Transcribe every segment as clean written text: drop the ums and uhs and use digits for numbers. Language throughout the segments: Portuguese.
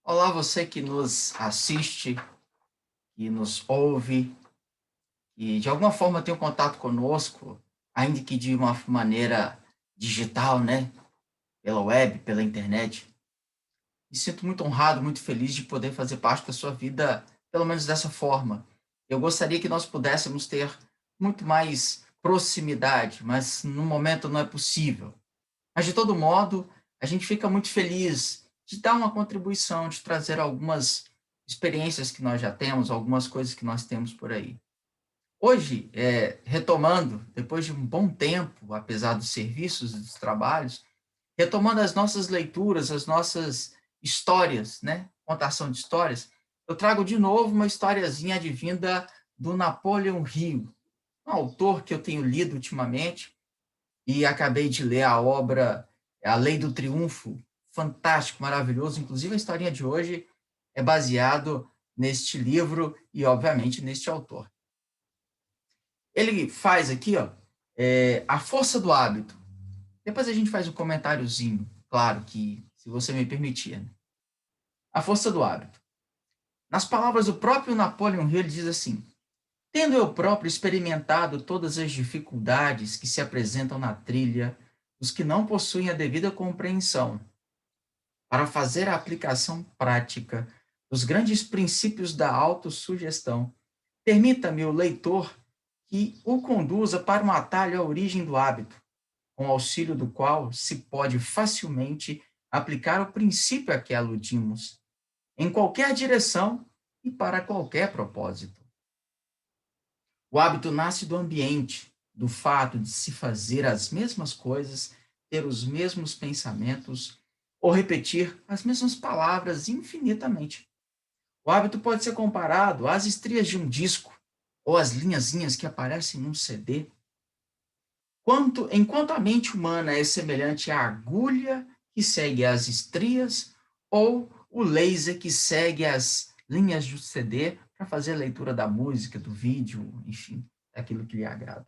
Olá, você que nos assiste, que nos ouve e de alguma forma tem um contato conosco, ainda que de uma maneira digital, né? Pela web, pela internet. Me sinto muito honrado, muito feliz de poder fazer parte da sua vida, pelo menos dessa forma. Eu gostaria que nós pudéssemos ter muito mais proximidade, mas no momento não é possível. Mas, de todo modo, a gente fica muito feliz de dar uma contribuição, de trazer algumas experiências que nós já temos, algumas coisas que nós temos por aí. Hoje, retomando, depois de um bom tempo, apesar dos serviços e dos trabalhos, retomando as nossas leituras, as nossas histórias, né? Contação de histórias, eu trago de novo uma historiazinha advinda do Napoleão Hill, um autor que eu tenho lido ultimamente, e acabei de ler a obra A Lei do Triunfo, fantástico, maravilhoso. Inclusive, a historinha de hoje é baseado neste livro e, obviamente, neste autor. Ele faz aqui, ó, a força do hábito. Depois a gente faz um comentáriozinho, claro que, se você me permitir. Né? A força do hábito. Nas palavras do próprio Napoleon Hill, ele diz assim: tendo eu próprio experimentado todas as dificuldades que se apresentam na trilha, os que não possuem a devida compreensão, para fazer a aplicação prática dos grandes princípios da autossugestão, permita-me o leitor que o conduza para um atalho à origem do hábito, com auxílio do qual se pode facilmente aplicar o princípio a que aludimos, em qualquer direção e para qualquer propósito. O hábito nasce do ambiente, do fato de se fazer as mesmas coisas, ter os mesmos pensamentos ou repetir as mesmas palavras infinitamente. O hábito pode ser comparado às estrias de um disco ou às linhazinhas que aparecem num CD. Enquanto a mente humana é semelhante à agulha que segue as estrias ou o laser que segue as linhas do CD para fazer a leitura da música, do vídeo, enfim, daquilo que lhe agrada.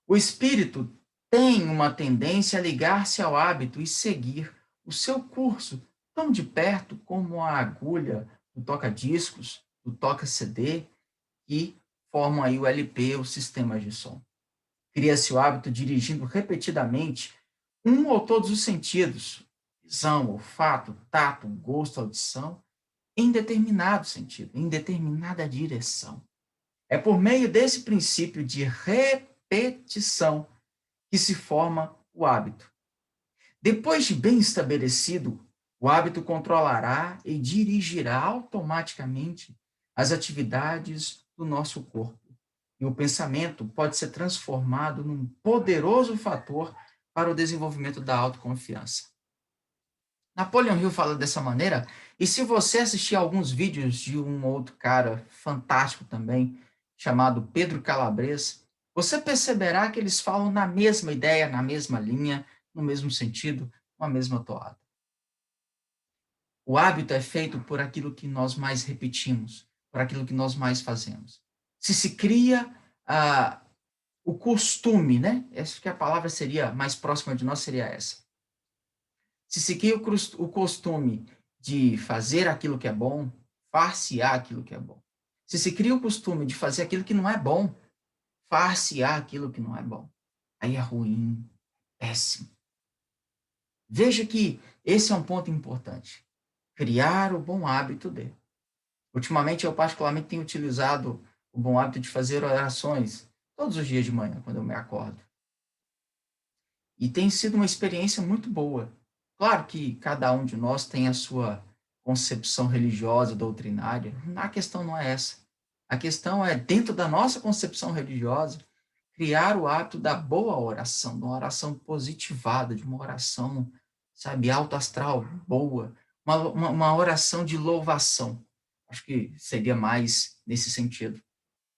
O espírito tem uma tendência a ligar-se ao hábito e seguir o seu curso tão de perto como a agulha do toca-discos, do toca-CD, que formam aí o LP, o sistema de som. Cria-se o hábito dirigindo repetidamente um ou todos os sentidos, visão, olfato, tato, gosto, audição, em determinado sentido, em determinada direção. É por meio desse princípio de repetição que se forma o hábito. Depois de bem estabelecido, o hábito controlará e dirigirá automaticamente as atividades do nosso corpo. E o pensamento pode ser transformado num poderoso fator para o desenvolvimento da autoconfiança. Napoleon Hill fala dessa maneira, e se você assistir alguns vídeos de um outro cara fantástico também, chamado Pedro Calabres, você perceberá que eles falam na mesma ideia, na mesma linha, no mesmo sentido, com a mesma toada. O hábito é feito por aquilo que nós mais repetimos, por aquilo que nós mais fazemos. Se cria o costume, né? Essa que a palavra seria mais próxima de nós seria essa. Se cria o costume de fazer aquilo que é bom, far-se-á aquilo que é bom. Se cria o costume de fazer aquilo que não é bom, far-se-á aquilo que não é bom. Aí é ruim, péssimo. Veja que esse é um ponto importante. Criar o bom hábito de. Ultimamente, eu particularmente tenho utilizado o bom hábito de fazer orações todos os dias de manhã, quando eu me acordo. E tem sido uma experiência muito boa. Claro que cada um de nós tem a sua concepção religiosa, doutrinária. A questão não é essa. A questão é, dentro da nossa concepção religiosa, criar o hábito da boa oração, de uma oração positivada, de uma oração, sabe, alto astral, boa, uma oração de louvação. Acho que seria mais nesse sentido.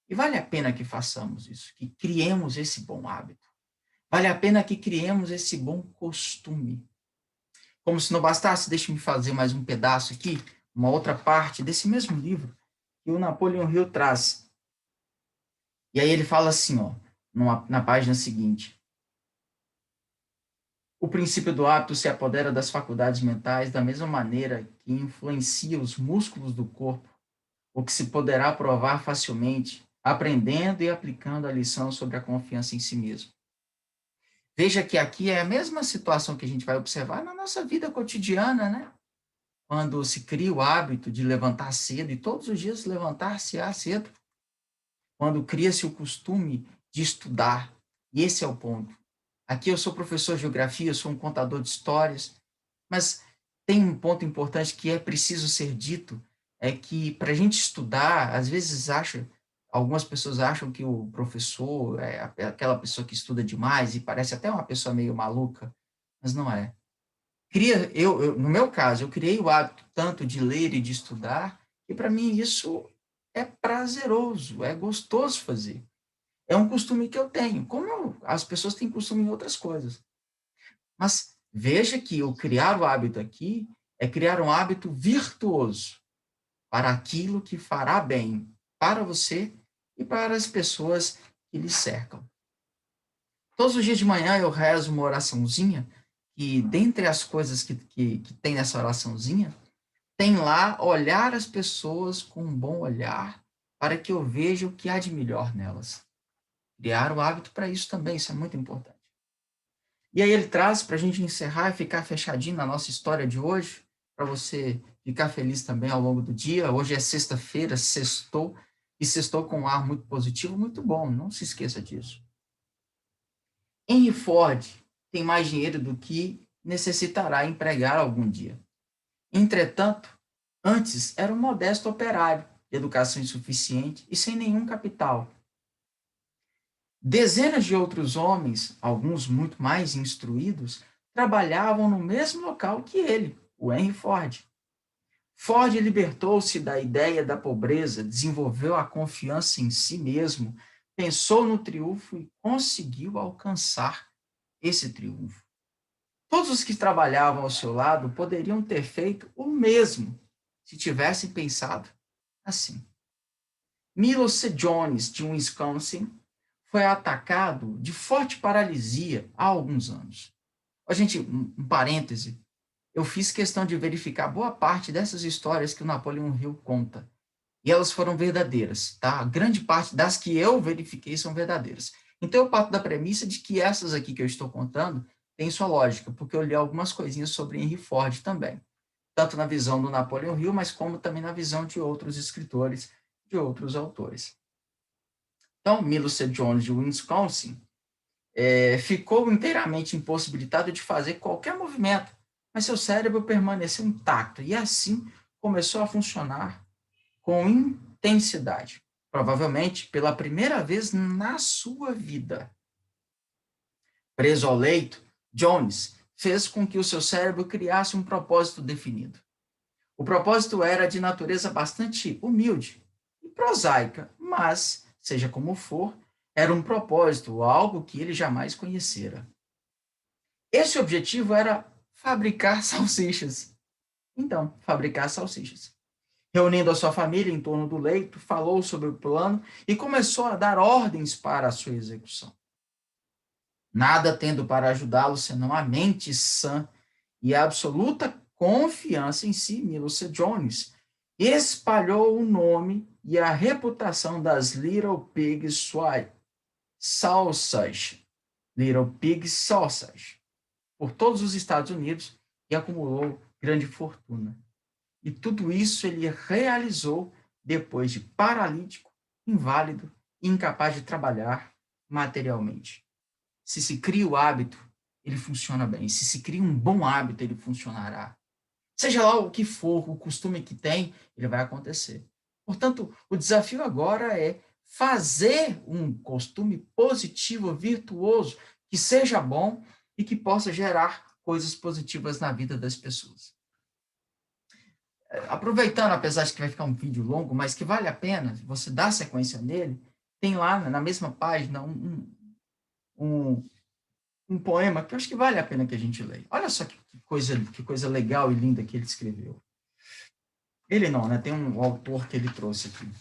E vale a pena que façamos isso, que criemos esse bom hábito. Vale a pena que criemos esse bom costume. Como se não bastasse, deixe-me fazer mais um pedaço aqui, uma outra parte desse mesmo livro que o Napoleon Hill traz. E aí ele fala assim, ó, na página seguinte: O princípio do hábito se apodera das faculdades mentais da mesma maneira que influencia os músculos do corpo, o que se poderá provar facilmente, aprendendo e aplicando a lição sobre a confiança em si mesmo. Veja que aqui é a mesma situação que a gente vai observar na nossa vida cotidiana, né? Quando se cria o hábito de levantar cedo e todos os dias levantar-se cedo, quando cria-se o costume de estudar. E esse é o ponto. Aqui eu sou professor de geografia, eu sou um contador de histórias, mas tem um ponto importante que é preciso ser dito, é que para a gente estudar, às vezes algumas pessoas acham que o professor é aquela pessoa que estuda demais e parece até uma pessoa meio maluca, mas não é. No meu caso, eu criei o hábito tanto de ler e de estudar, e para mim isso é prazeroso, é gostoso fazer. É um costume que eu tenho, as pessoas têm costume em outras coisas. Mas veja que o criar o hábito aqui é criar um hábito virtuoso para aquilo que fará bem para você e para as pessoas que lhe cercam. Todos os dias de manhã eu rezo uma oraçãozinha, e dentre as coisas que tem nessa oraçãozinha, tem lá olhar as pessoas com um bom olhar para que eu veja o que há de melhor nelas. Criar o hábito para isso também, isso é muito importante. E aí ele traz para a gente encerrar e ficar fechadinho na nossa história de hoje, para você ficar feliz também ao longo do dia. Hoje é sexta-feira, sextou, e sextou com um ar muito positivo, muito bom, não se esqueça disso. Henry Ford tem mais dinheiro do que necessitará empregar algum dia. Entretanto, antes era um modesto operário, de educação insuficiente e sem nenhum capital. Dezenas de outros homens, alguns muito mais instruídos, trabalhavam no mesmo local que ele, o Henry Ford. Ford libertou-se da ideia da pobreza, desenvolveu a confiança em si mesmo, pensou no triunfo e conseguiu alcançar esse triunfo. Todos os que trabalhavam ao seu lado poderiam ter feito o mesmo se tivessem pensado assim. Milo C. Jones, de Wisconsin, foi atacado de forte paralisia há alguns anos. A gente, um parêntese, eu fiz questão de verificar boa parte dessas histórias que o Napoleão Hill conta. E elas foram verdadeiras, tá? A grande parte das que eu verifiquei são verdadeiras. Então eu parto da premissa de que essas aqui que eu estou contando têm sua lógica, porque eu li algumas coisinhas sobre Henry Ford também. Tanto na visão do Napoleão Hill, mas como também na visão de outros escritores, de outros autores. Então, Milo C. Jones, de Wisconsin, ficou inteiramente impossibilitado de fazer qualquer movimento, mas seu cérebro permaneceu intacto e assim começou a funcionar com intensidade, provavelmente pela primeira vez na sua vida. Preso ao leito, Jones fez com que o seu cérebro criasse um propósito definido. O propósito era de natureza bastante humilde e prosaica, mas, seja como for, era um propósito, algo que ele jamais conhecera. Esse objetivo era fabricar salsichas. Então, fabricar salsichas. Reunindo a sua família em torno do leito, falou sobre o plano e começou a dar ordens para a sua execução. Nada tendo para ajudá-lo senão a mente sã e a absoluta confiança em si, Milo C. Jones espalhou o nome e a reputação das Little Pig Sausage, Little Pig Sausage, por todos os Estados Unidos e acumulou grande fortuna. E tudo isso ele realizou depois de paralítico, inválido e incapaz de trabalhar materialmente. Se se cria o hábito, ele funciona bem. Se se cria um bom hábito, ele funcionará. Seja lá o que for, o costume que tem, ele vai acontecer. Portanto, o desafio agora é fazer um costume positivo, virtuoso, que seja bom e que possa gerar coisas positivas na vida das pessoas. Aproveitando, apesar de que vai ficar um vídeo longo, mas que vale a pena você dar sequência nele, tem lá na mesma página um poema que eu acho que vale a pena que a gente leia. Olha só que coisa legal e linda que ele escreveu. Ele não, né? Tem um autor que ele trouxe aqui.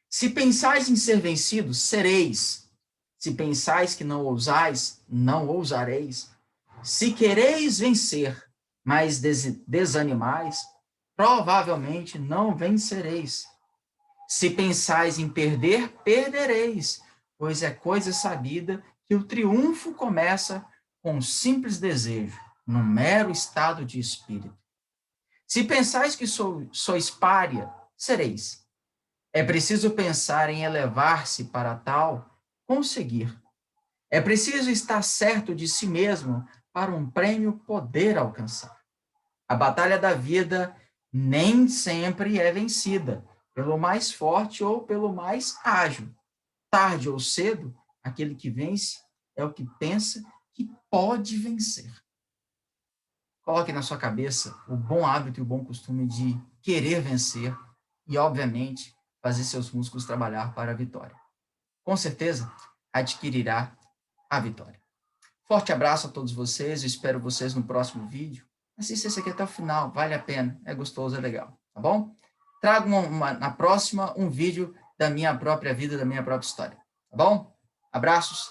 Se pensais em ser vencidos, sereis. Se pensais que não ousais, não ousareis. Se quereis vencer, mas desanimais, provavelmente não vencereis. Se pensais em perder, perdereis, pois é coisa sabida que o triunfo começa com um simples desejo, num mero estado de espírito. Se pensais que sois pária, sereis. É preciso pensar em elevar-se para tal conseguir. É preciso estar certo de si mesmo para um prêmio poder alcançar. A batalha da vida nem sempre é vencida pelo mais forte ou pelo mais ágil. Tarde ou cedo, aquele que vence é o que pensa que pode vencer. Coloque na sua cabeça o bom hábito e o bom costume de querer vencer e, obviamente, fazer seus músculos trabalhar para a vitória. Com certeza, adquirirá a vitória. Forte abraço a todos vocês, eu espero vocês no próximo vídeo. Assista esse aqui até o final, vale a pena, é gostoso, é legal, tá bom? Trago na próxima um vídeo da minha própria vida, da minha própria história, tá bom? Abraços,